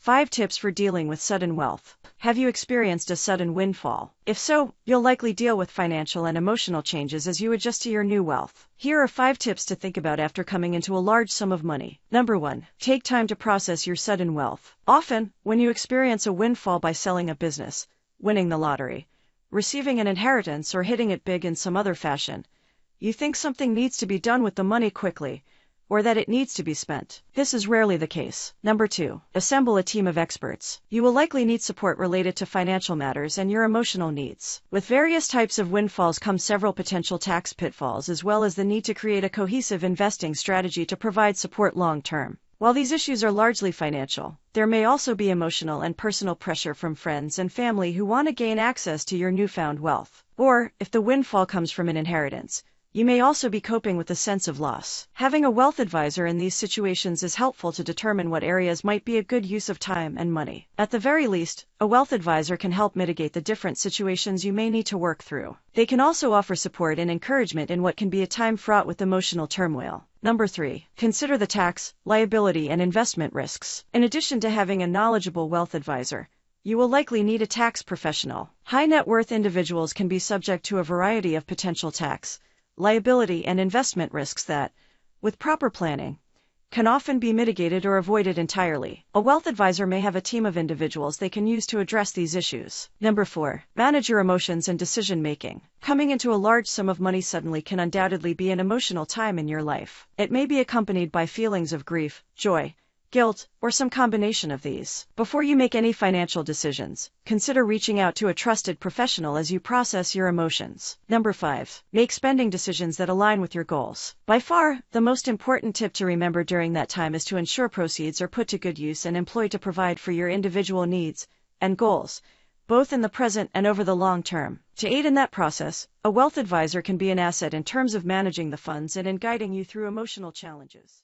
5 tips for dealing with sudden wealth. Have you experienced a sudden windfall? If so, you'll likely deal with financial and emotional changes as you adjust to your new wealth. Here are 5 tips to think about after coming into a large sum of money. Number 1. Take time to process your sudden wealth. Often, when you experience a windfall by selling a business, winning the lottery, receiving an inheritance, or hitting it big in some other fashion, you think something needs to be done with the money quickly, or that it needs to be spent. This is rarely the case. Number 2. Assemble a team of experts. You will likely need support related to financial matters and your emotional needs. With various types of windfalls come several potential tax pitfalls, as well as the need to create a cohesive investing strategy to provide support long term. While these issues are largely financial, there may also be emotional and personal pressure from friends and family who want to gain access to your newfound wealth. Or, if the windfall comes from an inheritance, you may also be coping with a sense of loss. Having a wealth advisor in these situations is helpful to determine what areas might be a good use of time and money. At the very least, a wealth advisor can help mitigate the different situations you may need to work through. They can also offer support and encouragement in what can be a time fraught with emotional turmoil. Number 3. Consider the tax, liability, and investment risks. In addition to having a knowledgeable wealth advisor, you will likely need a tax professional. High net worth individuals can be subject to a variety of potential tax, liability, and investment risks that, with proper planning, can often be mitigated or avoided entirely. A wealth advisor may have a team of individuals they can use to address these issues. Number 4. Manage your emotions and decision making. Coming into a large sum of money suddenly can undoubtedly be an emotional time in your life. It may be accompanied by feelings of grief, joy, guilt, or some combination of these. Before you make any financial decisions, consider reaching out to a trusted professional as you process your emotions. Number 5. Make spending decisions that align with your goals. By far, the most important tip to remember during that time is to ensure proceeds are put to good use and employed to provide for your individual needs and goals, both in the present and over the long term. To aid in that process, a wealth advisor can be an asset in terms of managing the funds and in guiding you through emotional challenges.